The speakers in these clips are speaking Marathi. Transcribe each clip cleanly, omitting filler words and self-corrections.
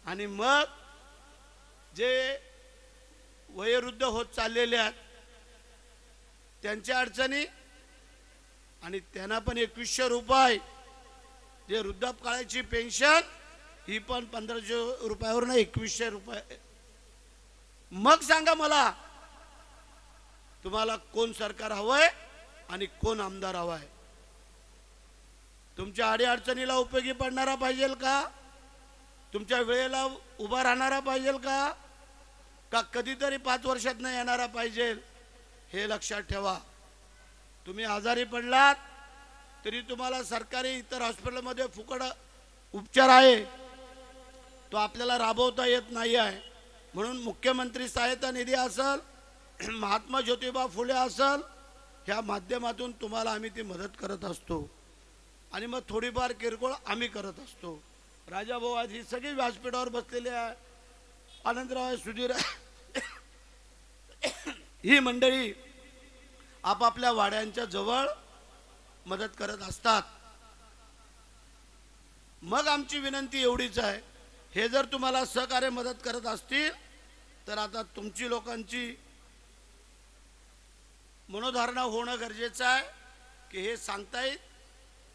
आणि मग जे वयोवृद्ध होत चाललेले आहेत त्यांच्या अडचणी, आणि त्यांना पण 2100 रुपये, जे वृद्धापकाळाची पेन्शन ही पण 1500 रुपयावर ना 2100 रुपये. मग सांगा मला, तुम्हाला कोण सरकार हवंय आणि कोण आमदार हवाय? तुमच्या अडीअडचणीला उपयोगी पडणारा पाहिजे का? तुमच्या वेळेला उभा राहणारा पाहिजे का कधीतरी 5 वर्षात न येणारा पाहिजे? हे लक्षात ठेवा. तुम्ही आजारी पडलात तरी तुम्हाला सरकारी इतर हॉस्पिटलमध्ये फुकट उपचार आहे, तो आपल्याला राबवता येत नाही आहे. म्हणून मुख्यमंत्री सहायता निधी असेल, महात्मा ज्योतिबा फुले असेल, ह्या माध्यमातून तुम्हाला आम्ही ती मदत करत असतो. आणि मग थोडीफार किरकोळ आम्ही करत असतो. राजाभाऊ आज ही सगळी व्यासपीठावर बसलेली आहे, आनंदराव, सुधीर, ही मंडळी आपापल्या वाड्यांच्या जवळ मदत करत असतात. मग आमची विनंती एवढीच आहे, हे जर तुम्हाला सहकार्य मदत करत असतील तर आता तुमची लोकांची मनोधारणा होणं गरजेचं आहे की हे सांगतायत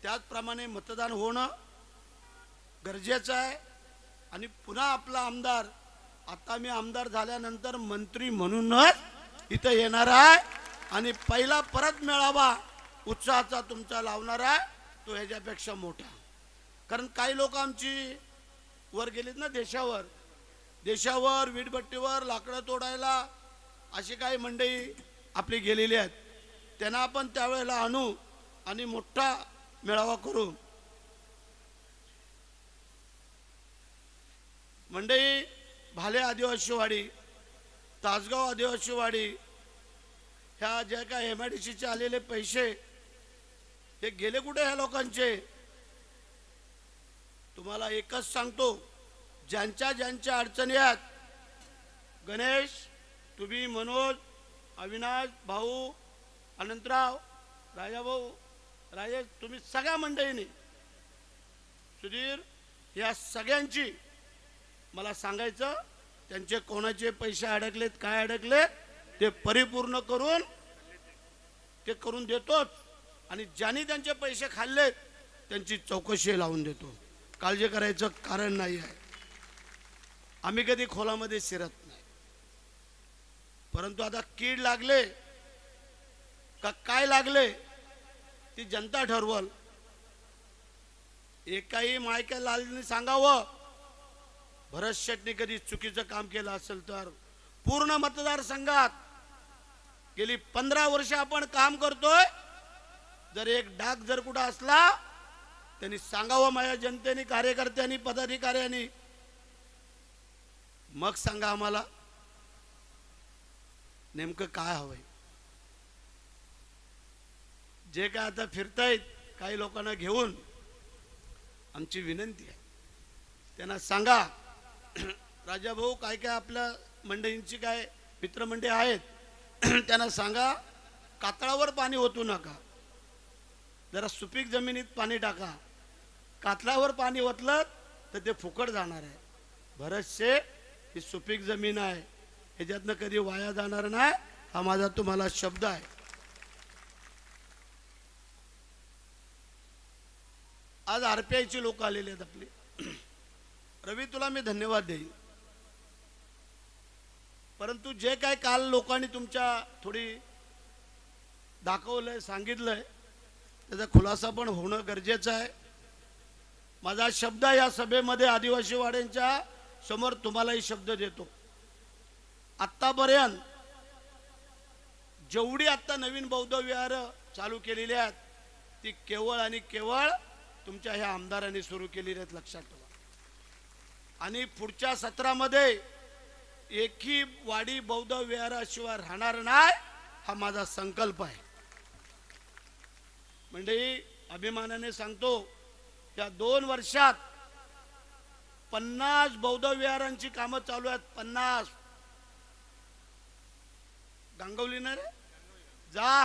त्याचप्रमाणे मतदान होणं गरजेचं आहे. आणि पुन्हा आपला आमदार, आता मी आमदार झाल्यानंतर मंत्री म्हणूनच इथं येणार आहे आणि पहिला परत मेळावा उत्साहाचा तुमचा लावणार आहे, तो ह्याच्यापेक्षा मोठा. कारण काही लोक आमची वर गेलीत ना, देशावर वीटभट्टीवर लाकडं तोडायला अशी काही मंडळी आपली गेलेली आहेत. त्यांना आपण त्यावेळेला आणू आणि मोठा मेळावा करू. मंडळी, भाले आदिवासीवाडी, तासगाव आदिवासीवाडी, ह्या ज्या काय MIDCचे आलेले पैसे हे गेले कुठे ह्या लोकांचे? तुम्हाला एकच सांगतो, ज्यांच्या ज्यांच्या अडचणी आहेत, गणेश, तुम्ही, मनोज, अविनाश भाऊ, अनंतराव, राजाभाऊ, राजेश, तुम्ही सगळ्या मंडळींनी, सुधीर, या सगळ्यांची मला सांगायचं, त्यांचे कोणाचे पैसे अडकलेत, काय अडकलेत ते परिपूर्ण करून देतोच. आणि ज्यांनी त्यांचे पैसे खाल्लेत त्यांची चौकशी लावून देतो. काळजी करायचं कारण नाही आहे. आम्ही कधी खोलामध्ये शिरत नाही. परंतु आता कीड लागले का काय लागले ती जनता ठरवल. एकाही मायक्या लालनी सांगावं, भरत शेट्टी कधी चुकीचं काम केलं असेल तर पूर्ण मतदारसंघात गेली 15 वर्ष आपण काम करतोय, जर एक डाग जर कुठं असला त्यांनी सांगावं माझ्या जनतेने, कार्यकर्त्यांनी, पदाधिकाऱ्यांनी. मग सांगा आम्हाला नेमकं काय हवंय. जे काय आता फिरतायत काही लोकांना घेऊन, आमची विनंती आहे त्यांना सांगा, राजाभाऊ काय काय आपल्या मंडळींची काय मित्रमंडळी आहेत त्यांना सांगा, कातळावर पाणी ओतू नका, जरा सुपीक जमिनीत पाणी टाका. कातळावर पाणी ओतलं तर ते फुकट जाणार आहे. भरतशे ही सुपीक जमीन आहे, ह्याच्यातनं कधी वाया जाणार नाही, हा माझा तुम्हाला शब्द आहे. आज RPIची लोक आलेले आहेत आपले. रवी, तुला मी धन्यवाद देईन, परंतु जे काय काल लोकांनी तुमच्या थोडी दाखवलंय, सांगितलंय, त्याचा खुलासा पण होणं गरजेचं आहे. माझा शब्द या सभेमध्ये आदिवासी वाड्यांच्या समोर तुम्हालाही शब्द देतो. आत्तापर्यंत जेवढी आत्ता नवीन बौद्ध विहार चालू केलेली आहेत ती केवळ आणि केवळ तुमच्या ह्या आमदारांनी सुरू केलेली आहेत, लक्षात ठेवा. आणि पुढच्या सत्रामध्ये एकही वाडी बौद्ध विहाराशिवाय राहणार नाही, हा माझा संकल्प आहे. म्हणजे अभिमानाने सांगतो, या 2 वर्षात 50 बौद्ध विहारांची कामं चालू आहेत. 50. गांगवली ना रे, जा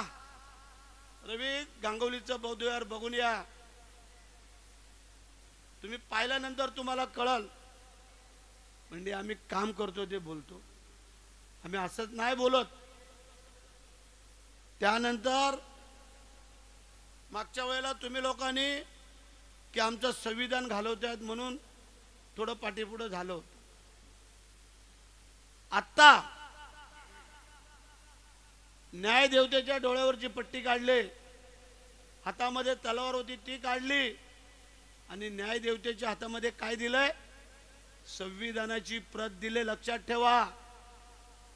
रवी, गांगवलीचं बौद्ध विहार बघून या. तुम्ही पाहिल्यानंतर तुम्हाला कळल म्हणजे आम्ही काम करतो ते बोलतो, आम्ही असंच नाही बोलत. त्यानंतर मागच्या वेळेला तुम्ही लोकांनी की आमचं संविधान घालवतात म्हणून थोडं पाठीपुढं झालं होतं. आत्ता न्यायदेवतेच्या डोळ्यावरची पट्टी काढली, हातामध्ये तलवार होती ती काढली आणि न्यायदेवतेच्या हातामध्ये काय दिलंय? संविधानाची प्रत दिले. लक्षात ठेवा,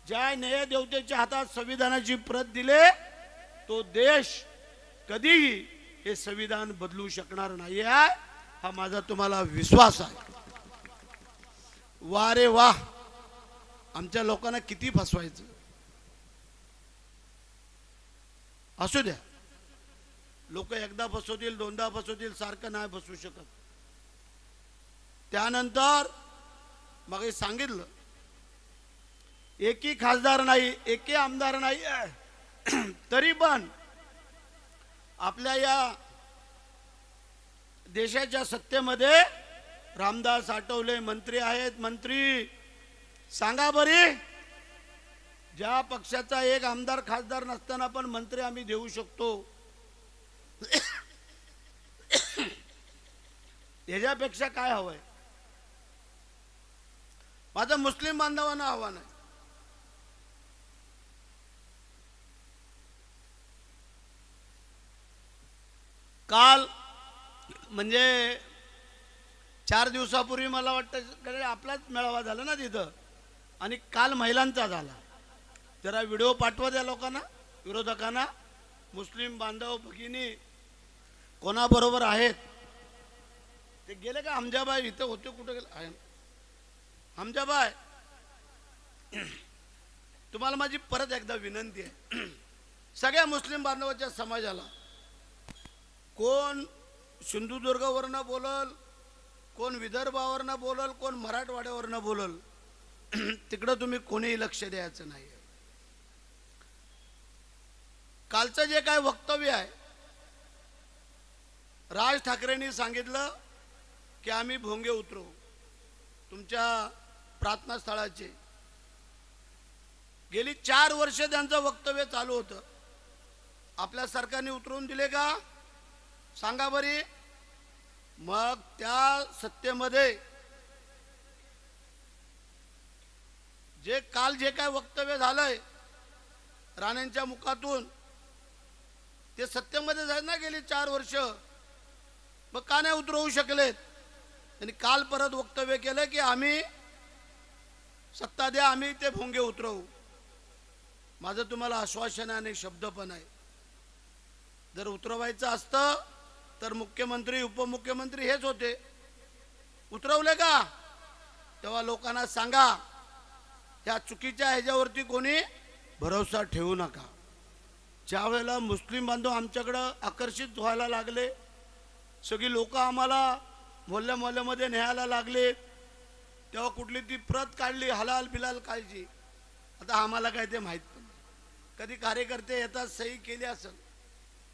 ज्या न्यायदेवतेच्या हातात संविधानाची प्रत दिले तो देश कधीही हे संविधान बदलू शकणार नाही आहे, हा माझा तुम्हाला विश्वास आहे. वा रे वा, आमच्या लोकांना किती फसवायचं. असू द्या, लोक एकदा फसवतील दोनदा फसवतील, सारखं नाही फसवू शकत. त्यानंतर मग हे सांगितलं, एकही खासदार नाही, एकही आमदार नाही, तरी पण आपल्या या देशाच्या सत्तेमध्ये रामदास आठवले मंत्री आहेत. मंत्री सांगा बरी, ज्या पक्षाचा एक आमदार खासदार नसताना पण मंत्री आम्ही देऊ शकतो, याच्यापेक्षा काय हवंय? माझं मुस्लिम बांधवांना आव्हान आहे, काल म्हणजे 4 दिवसापूर्वी मला वाटतं आपलाच मेळावा झाला ना तिथं, आणि काल महिलांचा झाला. जरा व्हिडिओ पाठवा त्या लोकांना, विरोधकांना. मुस्लिम बांधव भगिनी कोणाबरोबर आहेत ते गेले का? हमजाबाई इथं होते, कुठे गेले हमजाबाई? तुम्हाला माझी परत एकदा विनंती आहे, सगळ्या मुस्लिम बांधवाच्या समाजाला, कोण सिंधुदुर्गवरनं बोलल, कोण विदर्भावरनं बोलल, कोण मराठवाड्यावरनं बोलल, तिकडं तुम्ही कोणीही लक्ष द्यायचं नाही. कालचं जे काय वक्तव्य आहे, राज ठाकरेंनी सांगितलं की आम्ही भोंगे उतरवू तुमच्या प्रार्थना स्थळाचे. गेली 4 वर्ष त्यांचं वक्तव्य चालू होतं. आपल्या सरकारने उतरवून दिले का? सांगा बरी. मग त्या सत्तेमध्ये जे काल जे काय वक्तव्य झालंय राणेंच्या मुखातून, ते सत्तेमध्ये जाय ना गेली 4 वर्ष, मग का नाही उतरवू शकलेत? त्यांनी काल परत वक्तव्य केलं की आम्ही सत्ता द्या, आम्ही ते भोंगे उतरवू. माझं तुम्हाला आश्वासन आणि शब्द पण आहे, जर उतरवायचं असतं तर मुख्यमंत्री उपमुख्यमंत्री हेच होते, उतरवले का? तेव्हा लोकांना सांगा, त्या चुकीच्या ह्याच्यावरती कोणी भरोसा ठेवू नका. ज्या वेळेला मुस्लिम बांधव आमच्याकडं आकर्षित व्हायला लागले, सगळी लोक आम्हाला मोहल्ल्या मोहल्ल्यामध्ये न्यायला लागले, तेव्हा कुठली ती प्रत काढली हलाल बिलाल काळजी. आता आम्हाला काय ते माहीत पण नाही. कधी कार्यकर्ते येतात, सही केली असेल,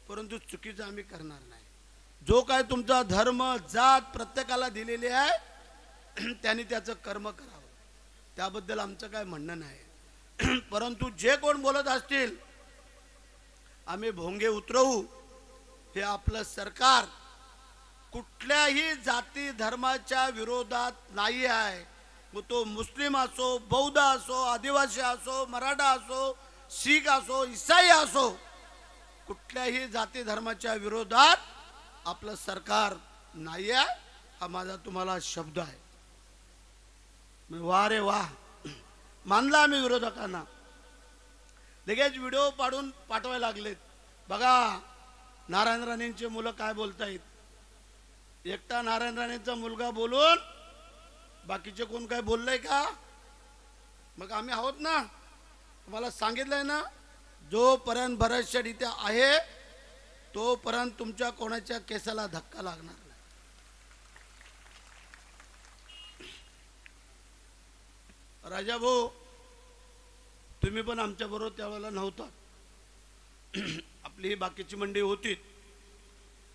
परंतु चुकीचं आम्ही करणार नाही. जो काय तुमचा धर्म जात प्रत्येकाला दिलेली आहे त्यांनी त्याचं कर्म करावं, त्याबद्दल आमचं काय म्हणणं नाही. परंतु जे कोण बोलत असतील आम्ही भोंगे उतरवू, हे आपलं सरकार कुठल्याही जाती धर्माच्या विरोधात नाही आहे. मग तो मुस्लिम असो, बौद्ध असो, आदिवासी असो, मराठा असो, शीख असो, ईसाई असो, कुठल्याही जाती धर्माच्या विरोधात आपलं सरकार नाही आहे, हा माझा तुम्हाला शब्द आहे. वा रे वा, मानला आम्ही विरोधकांना. लगेच व्हिडिओ पाठवायला लागलेत. बघा नारायण राणेंचे मुलं काय बोलतायत. एकटा नारायण राणेंचा मुलगा बोलून बाकीचे कोण काय बोललंय का? मग आम्ही आहोत ना, तुम्हाला सांगितलंय ना, जोपर्यंत भरत शेठ इथे आहे तोपर्यंत तुमच्या कोणाच्या केसाला धक्का लागणार नाही. राजा भाऊ, तुम्ही पण आमच्या बरोबर त्यावेळेला नव्हता. आपली ही बाकीची मंडळी होती.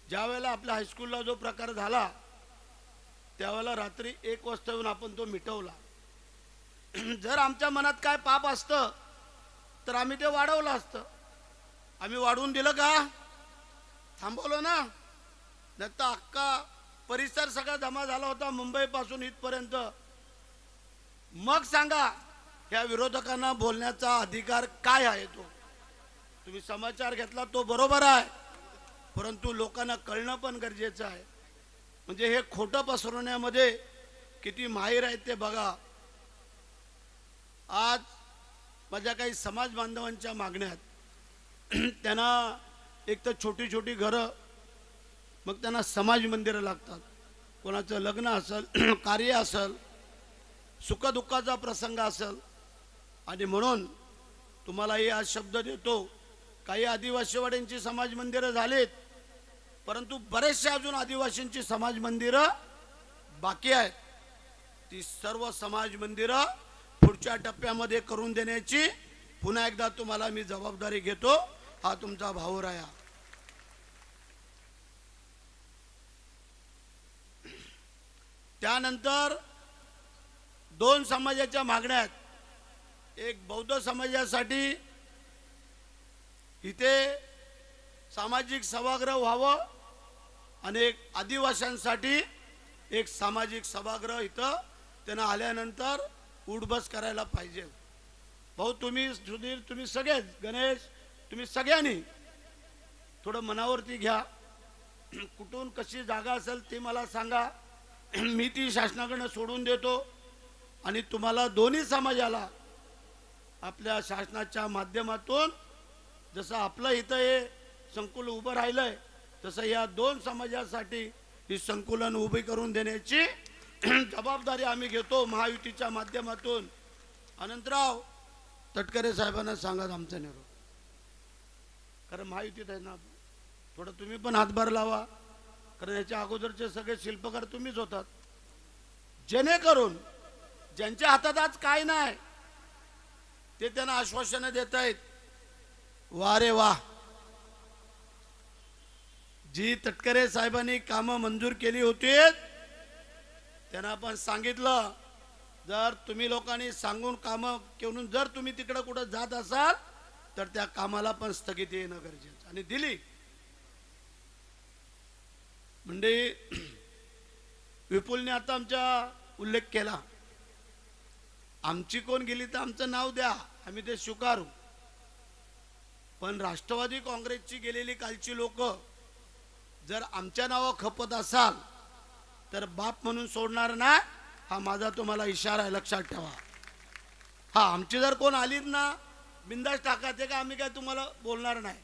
ज्या वेळेला आपल्या हायस्कूलला जो प्रकार झाला त्यावेळेला रात्री 1 वाजता येऊन आपण तो मिटवला. जर आमच्या मनात काय पाप असतं तर आम्ही ते वाढवलं असतं. आम्ही वाढवून दिलं का? थांबवलं ना. नाही तर अख्खा परिसर सगळा जमा झाला होता मुंबई पासून इथपर्यंत. मग सांगा ह्या विरोधकांना बोलण्याचा अधिकार काय आहे? तो तुम्ही समाचार घेतला तो बरोबर आहे, परंतु लोकांना कळणं पण गरजेचं आहे. म्हणजे हे खोटं पसरवण्यामध्ये किती माहीर आहेत ते बघा. आज माझ्या काही समाज बांधवांच्या मागण्यात त्यांना एक तर छोटी छोटी घरं, मग त्यांना समाज मंदिरं लागतात. कोणाचं लग्न असेल, कार्य असेल, सुखदुःखाचा प्रसंग असेल. आणि म्हणून तुम्हालाही आज शब्द देतो, काही आदिवासीवाड्यांची समाज मंदिरं झालीत, परंतु बरेचसे अजून आदिवासींची समाज मंदिरं बाकी आहेत. ती सर्व समाज मंदिरं पुढच्या टप्प्यामध्ये करून देण्याची पुन्हा एकदा तुम्हाला मी जबाबदारी घेतो. हा तुमचा भाऊराया. त्यानंतर दोन समाजाच्या मागण्या आहेत. एक बौद्ध समाजासाठी इथे सामाजिक सभागृह व्हावं आणि एक आदिवासींसाठी एक सामाजिक सभागृह इथं त्यांना आल्यानंतर उठबस करायला पाहिजे. भाऊ तुम्ही, सुधीर, तुम्ही सगळेच, गणेश, तुम्ही सगळ्यांनी थोडं मनावरती घ्या. कुठून कशी जागा असेल ती मला सांगा, मी ती शासनाकडनं सोडून देतो. आणि तुम्हाला दोन्ही समाजाला आपल्या शासनाच्या माध्यमातून जसं आपलं इथं हे संकुल उभं राहिलंय तसं या दोन समाजासाठी ही संकुलन उभी करून देण्याची जबाबदारी आम्ही घेतो महायुतीच्या माध्यमातून. अनंतराव तटकरे साहेबांना सांगा आमचा निरोप. कारण महायुतीत आहे ना, थोडं तुम्ही पण हातभार लावा. कारण याच्या अगोदरचे सगळे शिल्पकार तुम्हीच होतात. जेणेकरून ज्यांच्या हातात आज काय नाही ते त्यांना आश्वासनं देत आहेत. वा रे वा. जी तटकरे साहेबांनी कामं मंजूर केली होती त्यांना आपण सांगितलं, जर तुम्ही लोकांनी सांगून कामं घेऊन जर तुम्ही तिकडे कुठं जात असाल तर त्या कामाला पण स्थगिती येणं गरजेचं, आणि दिली. म्हणजे विपुलने आता आमचा उल्लेख केला, आमची कोण गेली तर आमचं नाव द्या, आम्ही ते स्वीकारू. पण राष्ट्रवादी काँग्रेसची गेलेली कालची लोक जर आमच्या नावा खपत असाल तर बाप म्हणून सोडणार ना. हा माझा तुम्हाला इशारा आहे, लक्षात ठेवा. हा आमची जर कोण आलीत ना बिंदास टाका, ते का आम्ही काय तुम्हाला बोलणार नाही.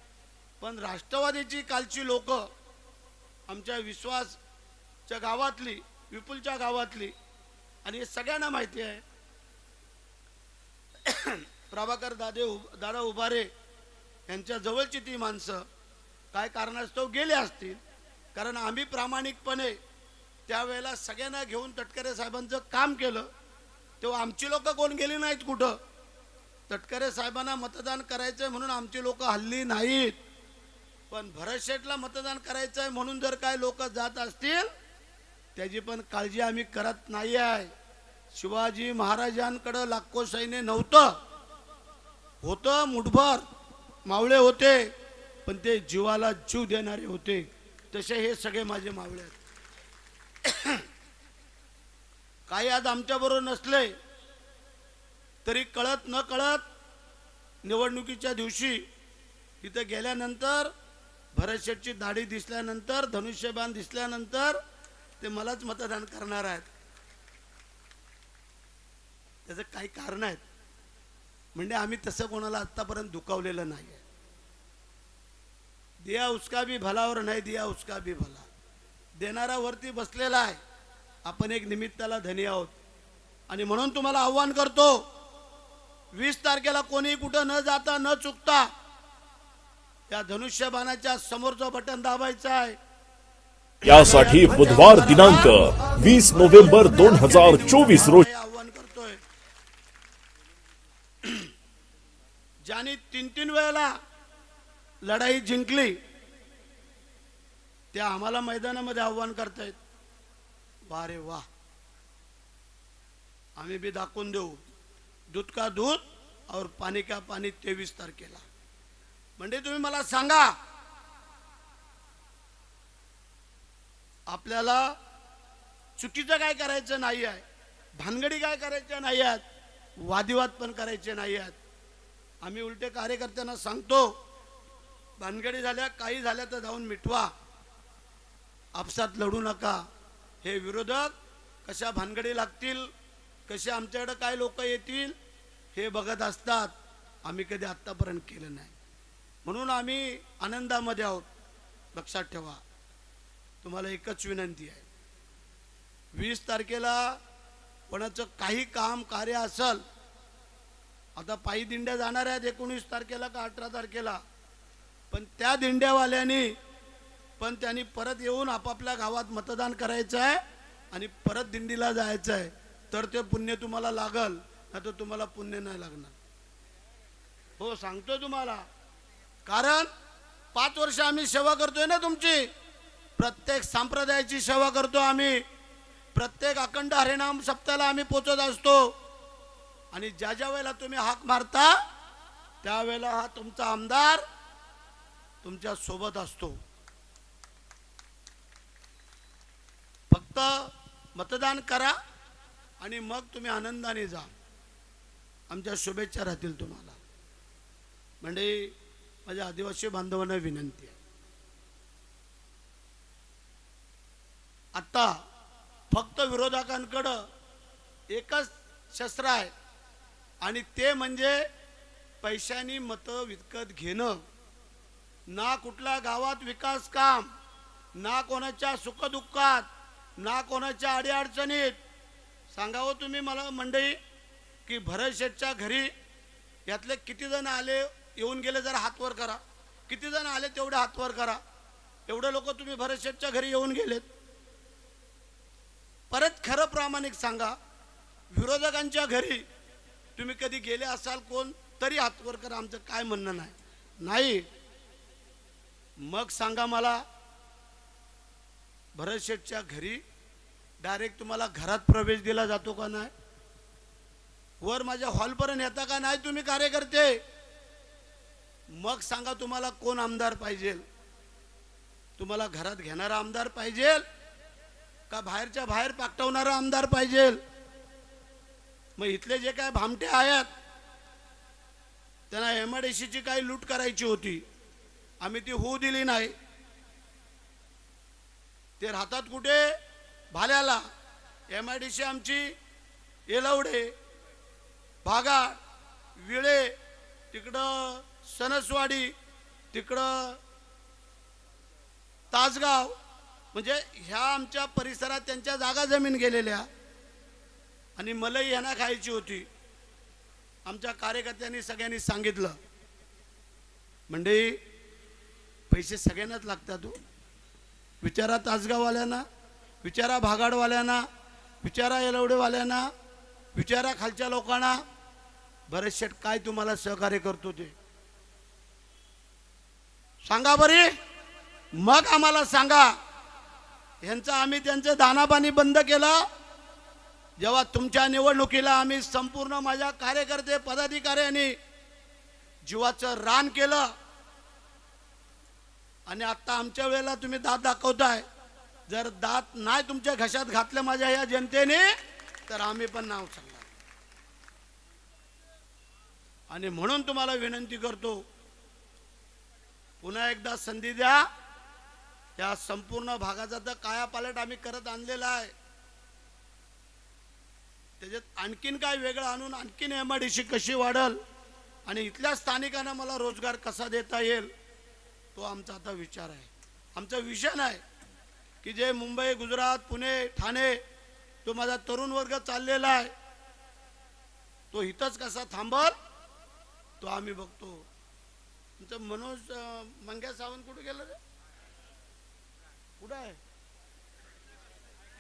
पण राष्ट्रवादीची कालची लोक आमच्या विश्वासच्या गावातली, विपुलच्या गावातली, आणि हे सगळ्यांना माहिती आहे. प्रभाकर दादा उभारे यांच्या जवळची ती माणसं काय कारणास्तव गेले असतील. कारण आम्ही प्रामाणिकपणे त्यावेळेला सगळ्यांना घेऊन तटकरे साहेबांचं काम केलं, तेव्हा आमची लोक कोण गेली नाहीत कुठं. तटकरे साहेबांना मतदान करायचंय म्हणून आमची लोक हल्ली नाहीत. पण भरत शेठला मतदान करायचंय म्हणून जर काय लोक जात असतील त्याची पण काळजी आम्ही करत नाही आहे. शिवाजी महाराजांकडे लाखो सैन्य नव्हतं, होतं मुठभर मावळे होते, पण ते जीवाला जीव देणारे होते. तसे हे सगळे माझे मावळे आहेत. काही आज आमच्या बरोबर नसले तरी कळत न कळत निवडणुकीच्या दिवशी तिथे गेल्यानंतर भरत शेठची दाढी दिसल्यानंतर, धनुष्यबाण दिसल्यानंतर ते मलाच मतदान करणार आहेत. त्याचं काही कारण आहेत. म्हणजे आम्ही तसं कोणाला आतापर्यंत दुखावलेलं नाही. दिया उसका भी भला और नाही दिया उसका भी भला. देणारा वरती बसलेला आहे, आपण एक निमित्ताला धनी आहोत. आणि म्हणून तुम्हाला आव्हान करतो, 20 तारखेला कोणी कुठं न जाता न चुकता या धनुष्यबाणाच्या समोरचं बटन दाबायचं आहे. यासाठी बुधवार दिनांक 20 नोव्हेंबर 2024 रोजी आव्हान करतोय. ज्यांनी 3-3 वेळेला लढाई जिंकली त्या आम्हाला मैदानामध्ये आव्हान करतायत. वा रे वा. आम्ही बी दाखवून देऊ. दूध का दूध और पाणी का पाणी 23 तारखेला. म्हणजे तुम्ही मला सांगा, आपल्याला चुकीचं काय करायचं नाही आहे, भानगडी काय करायच्या नाही आहेत, वादिवाद पण करायचे नाही आहेत. आम्ही उलटे कार्यकर्त्यांना सांगतो, भानगडी झाल्या काही झाल्या तर जाऊन मिटवा, आपसात लढू नका. हे विरोधक कशा भानगडी लागतील, कसे आमच्याकडे काय लोक येतील हे बघत असतात. आम्ही कधी आत्तापर्यंत केलं नाही, म्हणून आम्ही आनंदामध्ये आहोत. लक्षात ठेवा, तुम्हाला एकच विनंती आहे, 20 तारखेला कोणाचं काही काम कार्य असेल, आता पायी दिंड्या जाणार आहेत 19 तारखेला का 18 तारखेला, पण त्या दिंड्यावाल्यांनी पण त्यांनी परत येऊन आपापल्या गावात मतदान करायचं आहे आणि परत दिंडीला जायचं आहे, तर ते पुण्य तुम्हाला लागल, नाही तर तुम्हाला पुण्य नाही लागणार. हो सांगतो तुम्हाला, कारण 5 वर्ष आम्ही सेवा करतोय ना तुमची. प्रत्येक संप्रदायाची सेवा करतो आम्ही, प्रत्येक अखंड हरिनाम सप्ताहाला आम्ही पोचत असतो. आणि ज्या ज्या वेळेला तुम्ही हाक मारता त्यावेळेला हा तुमचा आमदार तुमच्या सोबत असतो. फक्त मतदान करा आणि मग तुम्ही आनंदाने जा. आमच्या शुभेच्छा राहतील तुम्हाला. म्हणजे माझ्या आदिवासी बांधवांना विनंती आहे, आता फक्त विरोधकांकडं एकच शस्त्र आहे आणि ते म्हणजे पैशानी मतं विकत घेणं. ना कुठल्या गावात विकास काम, ना कोणाच्या सुखदुःखात, ना कोणाच्या अडीअडचणीत. सांगावं तुम्ही मला मंडळी की भरत शेठच्या घरी यातले किती जण आले, येऊन गेले, जरा हात वर करा. किती जण आले तेवढे हात वर करा. एवढे लोक तुम्ही भरत शेठच्या घरी येऊन गेलेत. परत खरं प्रामाणिक सांगा, विरोधकांच्या घरी तुम्ही कधी गेले असाल कोण तरी हात वर करा. आमचं काय म्हणणं नाही. नाही मग सांगा मला, भरत शेठच्या घरी डायरेक्ट तुम्हाला घरात प्रवेश दिला जातो का नाही? वर माझ्या हॉलपर्यंत येता का नाही तुम्ही कार्यकर्ते? मग सांगा तुम्हाला कोण आमदार पाहिजे? तुम्हाला घरात घेणारा आमदार पाहिजे का बाहेरच्या बाहेर पाठवणारा आमदार पाहिजे? मग इथले जे काय भामटे आहेत त्यांना एमआयडीसीची काही लूट करायची होती, आम्ही ती होऊ दिली नाही. ते राहतात कुठे? भाल्याला. एमआयडीसी आमची येलवडे, भागा, विळे, तिकडं सणसवाडी, तिकडं तासगाव, म्हणजे ह्या आमच्या परिसरात त्यांच्या जागा जमीन गेलेल्या आणि मलाही ह्यांना खायची होती. आमच्या कार्यकर्त्यांनी सगळ्यांनी सांगितलं, म्हणजे पैसे सगळ्यांनाच लागतात. विचारा तासगाववाल्यांना, विचारा भागाडवाल्यांना, विचारा येलवडेवाल्यांना, विचारा खालच्या लोकांना. भरत शेठ काय तुम्हाला सहकार्य करतो ते सांगा बरे. मग आम्हाला सांगा. यांचं आम्ही त्यांचं दानापाणी बंद केलं जेव्हा तुमच्या निवडणुकीला आम्ही संपूर्ण माझ्या कार्यकर्ते पदाधिकाऱ्यांनी जीवाचं रान केलं. आणि आता आमच्या वेळेला तुम्ही दात दाखवताय. जर दात नाही तुमच्या घशात घातलं माझ्या या जनतेने तर आम्ही पण नाव सांगणार. आणि म्हणून तुम्हाला विनंती करतो, पुन्हा एकदा संधी द्या. या संपूर्ण भागाचा तर कायापालट आम्ही करत आणलेला आहे. त्याच्यात आणखीन काय वेगळं आणून आणखीन एमआयडीसी कशी वाढल आणि इथल्या स्थानिकांना मला रोजगार कसा देता येईल तो आमचा आता विचार आहे. आमचा विजन आहे की जे मुंबई, गुजरात, पुणे, ठाणे तो माझा तरुण वर्ग चाललेला आहे, तो इथंच कसा थांबल तो आम्ही बघतो. तुमचं मनोज मंग्या सावंत कुठे गेलं रे? कुठं आहे?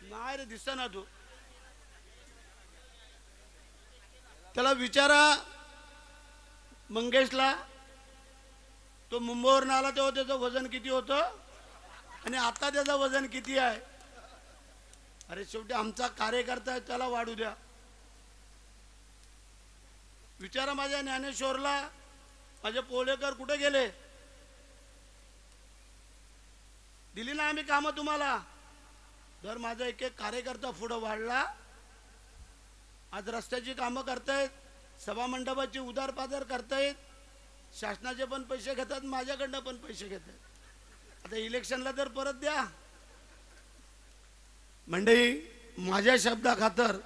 नाही रे, दिसेना तू. त्याला विचारा मंगेशला, तो मुंबईवरून आला तेव्हा त्याचं वजन किती होतं आणि आता त्याचं वजन किती आहे? अरे शेवटी आमचा कार्यकर्ता आहे, त्याला वाढू द्या. विचारा माझ्या ज्ञानेश्वरला, माझे पोलेकर कुठे गेले? दिली ना आम्ही कामं तुम्हाला. जर माझा एक एक कार्यकर्ता पुढं वाढला, आज रस्त्याची कामं करतायत, सभा मंडपाची उदारपादार करतायत, शासनाचे पण पैसे घेतात, माझ्याकडनं पण पैसे घेतात. आता इलेक्शनला तर परत द्या. मंडळी माझ्या शब्दा खातर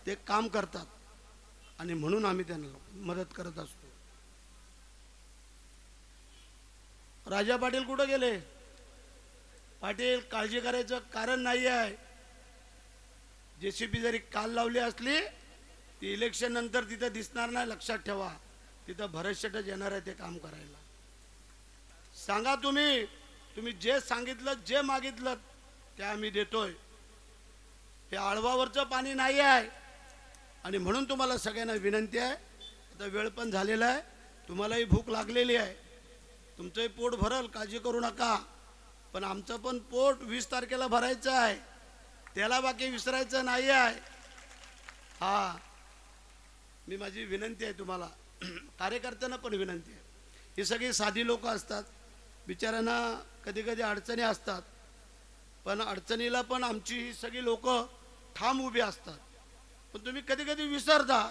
ते काम करतात आणि म्हणून आम्ही त्यांना मदत करत असतो. राजा पाटील कुठे गेले? पाटील काळजी करायचं कारण नाही आहे. जेसीबी जरी काल लावली असली ती इलेक्शन नंतर तिथं दिसणार नाही, लक्षात ठेवा. तिथं भरत शेटच येणार आहे ते काम करायला. सांगा तुम्ही जे सांगितलं, जे मागितलं ते आम्ही देतोय. हे आळवावरचं पाणी नाही आहे आणि म्हणून तुम्हाला सगळ्यांना विनंती आहे. आता वेळ पण झालेला आहे, तुम्हालाही भूक लागलेली आहे, तुमचंही पोट भरल, काळजी करू नका. पण आमचं पण पोट 20 तारखेला भरायचं आहे, त्याला बाकी विसरायचं नाही आहे. हा, मी माझी विनंती आहे तुम्हाला, कार्यकर्त्यांना पण विनंती आहे. ही सगळी साधी लोक असतात, बिचाऱ्यांना कधी कधी अडचणी असतात, पण अडचणीला पण आमची ही सगळी लोक ठाम उभी असतात. पण तुम्ही कधी कधी विसरता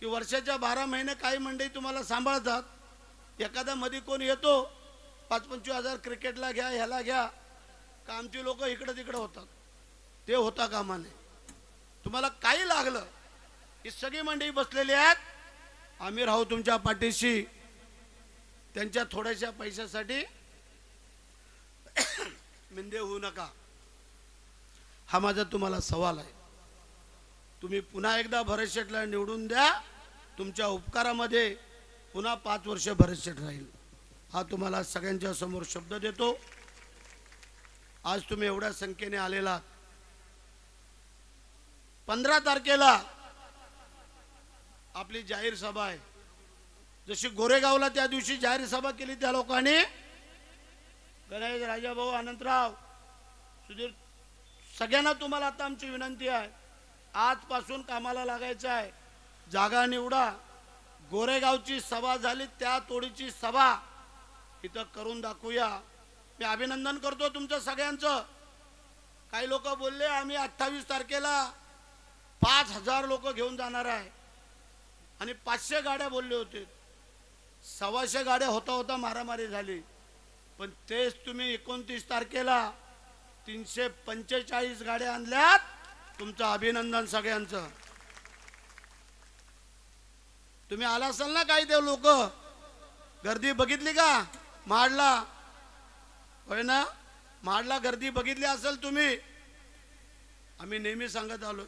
की वर्षाच्या 12 महिने काही मंडळी तुम्हाला सांभाळतात. एखादा मध्ये कोण येतो, 5-25 हजार क्रिकेटला घ्या, ह्याला घ्या, का आमची लोक इकडं तिकडं होतात. ते होता कामा नये. तुम्हाला काही लागलं, ही सगळी मंडळी बसलेली आहेत, आम्ही राहू तुमच्या पाठीशी. त्यांच्या थोड्याशा पैशासाठी मिंदे होऊ नका, हा माझा तुम्हाला सवाल आहे. तुम्ही पुन्हा एकदा भरत शेटला निवडून द्या, तुमच्या उपकारामध्ये पुन्हा 5 वर्ष भरत शेट राहील, हा तुम्हाला सगळ्यांच्या समोर शब्द देतो. आज तुम्ही एवढ्या संख्येने आलेला, 15 तारखेला आपली जाहीर सभा आहे. जशी गोरेगावला त्या दिवशी जाहीर सभा केली त्या लोकांनी, गणेश, राजाभाऊ, अनंतराव, सुधीर, सगळ्यांना तुम्हाला आता आमची विनंती आहे, आजपासून कामाला लागायचं आहे. जागा निवडा. गोरेगावची सभा झाली, त्या तोडीची सभा इथं करून दाखवूया. मी अभिनंदन करतो तुमचं सगळ्यांचं. काही लोक बोलले आम्ही 28 तारखेला 5000 लोक घेऊन जाणार आहे आणि 500 गाड्या बोलले होते. 125 गाड्या होता होता मारामारी झाली. पण तेच तुम्ही 29 तारखेला 345 गाड्या आणल्यात. तुमचं अभिनंदन सगळ्यांचं. तुम्ही आला असाल ना, काही ते लोक गर्दी बघितली का महाडला? होय ना, महाडला गर्दी बघितली असेल तुम्ही. आम्ही नेहमी सांगत आलो,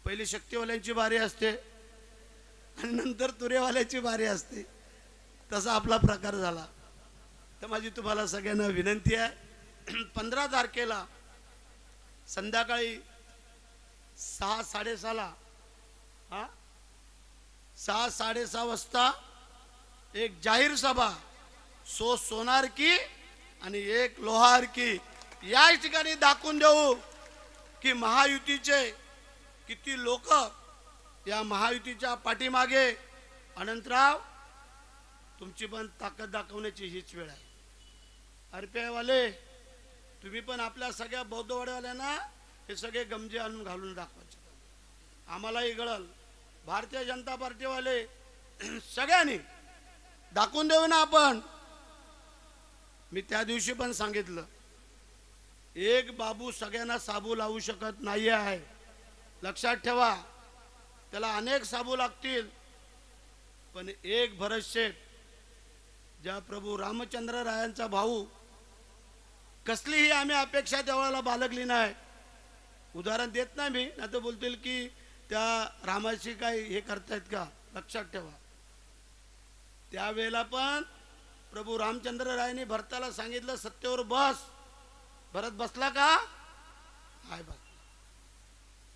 पहिली शक्तीवाल्यांची बारी असते आणि नंतर तुरेवाल्याची बारी असते. तसा आपला प्रकार झाला. तर माझी तुम्हाला सगळ्यांना विनंती आहे, 15 तारखेला संध्याकाळी 6-6:30 6-6:30 वाजता एक जाहीर सभा, सो सोनार की आणि एक लोहार की, या ठिकाणी दाखवून देऊ की महायुतीचे किती लोक या महायुतीच्या पाठीमागे. अनंतराव, तुमची पण ताकद दाखवण्याची हीच वेळ आहे. RPI वाले, तुम्ही पण आपल्या सगळ्या बौद्धवाड्यावाल्यांना हे सगळे गमजे आणून घालून दाखवायचे. आम्हालाही गळल. भारतीय जनता पार्टीवाले सगळ्यांनी दाखवून देऊ ना आपण. मी त्या दिवशी पण सांगितलं, एक बाबू सगळ्यांना साबू लावू शकत नाही आहे, लक्षात ठेवा. त्याला अनेक साबू लागतील, पण एक भरत शेठ, ज्या प्रभू रामचंद्र रायांचा भाऊ, कसलीही आम्ही अपेक्षा त्यावेळेला बाळगली नाही. उदाहरण देत नाही मी, नाही तर बोलतील की त्या रामाशी काय हे करतायत का. लक्षात ठेवा, त्यावेळेला पण प्रभू रामचंद्र रायांनी भरताला सांगितलं, सत्तेवर बस. भरत बसला का? हाय बस.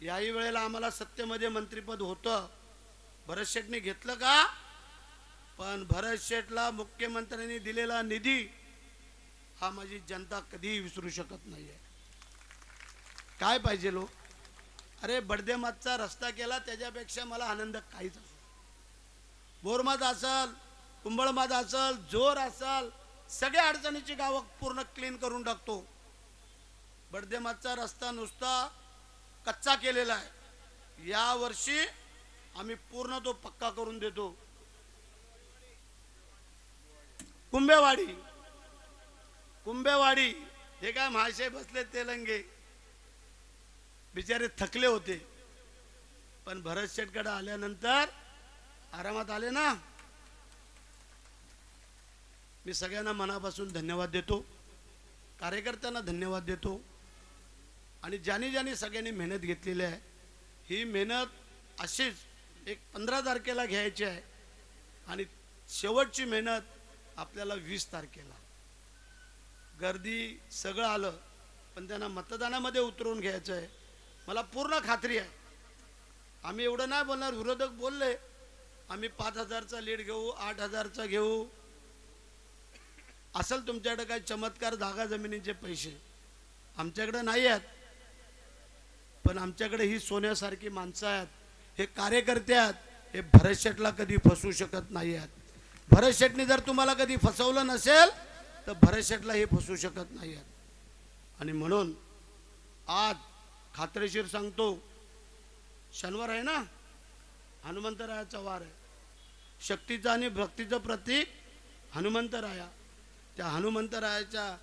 याही वेळेला आम्हाला सत्तेमध्ये मंत्रिपद होतं, भरत शेठने घेतलं का? पण भरत शेठला मुख्यमंत्र्यांनी दिलेला निधी हा माझी जनता कधीही विसरू शकत नाहीये. काय पाहिजे लो? अरे बडदेमातचा रस्ता केला त्याच्यापेक्षा मला आनंद काहीच असो. बोरमाद असल, कुंभळमाद असल, जोर असल, सगळ्या अडचणीची गावं पूर्ण क्लीन करून टाकतो. बडदेमातचा रस्ता नुसता कच्चा केलेला आहे. या वर्षी आम्ही पूर्ण तो पक्का करून देतो. कुंभेवाडी हे काय महाशय बसले तेलंगे बिचारे थकले होते, पण भरत शेटकडे आल्यानंतर आरामात आले ना. मी सगळ्यांना मनापासून धन्यवाद देतो, कार्यकर्त्यांना धन्यवाद देतो. आणि ज्यांनी ज्यांनी सगळ्यांनी मेहनत घेतलेली आहे, ही मेहनत अशीच एक 15 तारखेला घ्यायची आहे आणि शेवटची मेहनत आपल्याला 20 तारखेला. गर्दी सगळं आलं, पण त्यांना मतदानामध्ये उतरवून घ्यायचं आहे. मला पूर्ण खात्री आहे. आम्ही एवढं नाही बोलणार. विरोधक बोलले आम्ही 5,000चा लीड घेऊ, 8,000चा घेऊ. असेल तुमच्याकडे काय चमत्कार जागा जमिनीचे पैसे, आमच्याकडे नाही आहेत. पण आमच्याकडे ही सोन्यासारखी माणसं आहेत, हे कार्यकर्ते आहेत. हे भरत शेटला कधी फसवू शकत नाही आहेत. भरत शेटने जर तुम्हाला कधी फसवलं नसेल तर भरत शेटला हे फसवू शकत नाही आहेत. आणि म्हणून आज खात्रीशीर सांगतो, शनिवार आहे ना, हनुमंतरायाचा वार आहे. शक्तीचं आणि भक्तीचं प्रतीक हनुमंतराया. त्या हनुमंतरायाच्या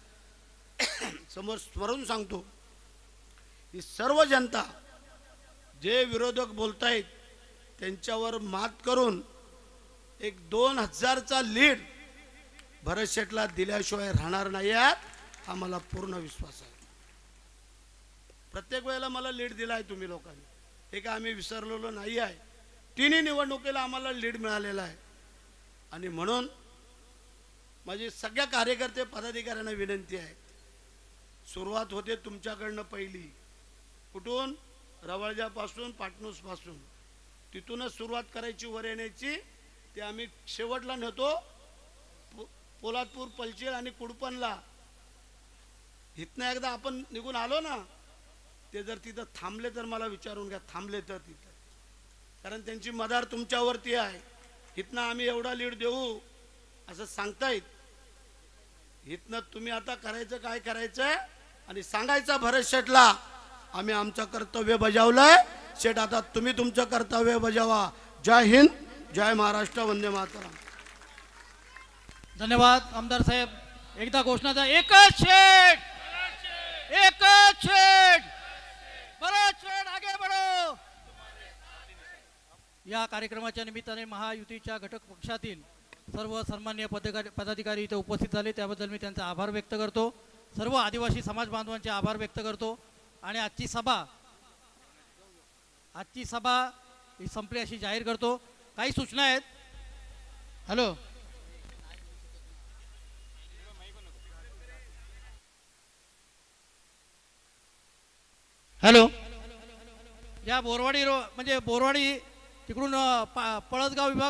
समोर स्मरून सांगतो, ही सर्व जनता जे विरोधक बोलतायत त्यांच्यावर मात करून एक 2,000चा लीड भरत शेटला दिल्याशिवाय राहणार नाही आहेत, हा मला पूर्ण विश्वास आहे. प्रत्येक वेळेला मला लीड दिला आहे तुम्ही लोकांनी, हे काय आम्ही विसरलेलो नाही आहे. तिन्ही निवडणुकीला आम्हाला लीड मिळालेला आहे. आणि म्हणून माझी सगळ्या कार्यकर्ते पदाधिकाऱ्यांना विनंती आहे, सुरुवात होते तुमच्याकडनं पहिली. कुठून? रवळजापासून, पाटणूसपासून. तिथूनच सुरुवात करायची, वर येण्याची. ते आम्ही शेवटला नेतो पोलादपूर, पलचेर आणि कुडपणला. इथनं एकदा आपण निघून आलो ना, ते जर तिथं थांबले तर मला विचारून घ्या, थांबले तर तिथं, कारण त्यांची मदार तुमच्यावरती आहे. इथनं आम्ही एवढा लीड देऊ असं सांगतायत. इथनं तुम्ही आता करायचं काय करायचंय आणि सांगायचं भरत शेटला, आम्ही आमचं कर्तव्य बजावलंय. शेट आता तुम्ही तुमचं कर्तव्य बजावा. जय हिंद, जय महाराष्ट्र, वंदे मातरम. धन्यवाद आमदार साहेब. एकदा घोषणा द्या. एकच शेट, एकच शेट, भरत शेट आगे बढो. या कार्यक्रमाच्या निमित्ताने महायुतीच्या घटक पक्षातील सर्व सन्मान्य पदाधिकारी इथे उपस्थित झाले, त्याबद्दल मी त्यांचा आभार व्यक्त करतो. सर्व आदिवासी समाज बांधवांचे आभार व्यक्त करतो. आणि आजची सभा ही संपली अशी जाहीर करतो. काही सूचना आहेत. Hello, hello. या बोरवाडी म्हणजे बोरवाडी तिकडून पळसगाव विभाग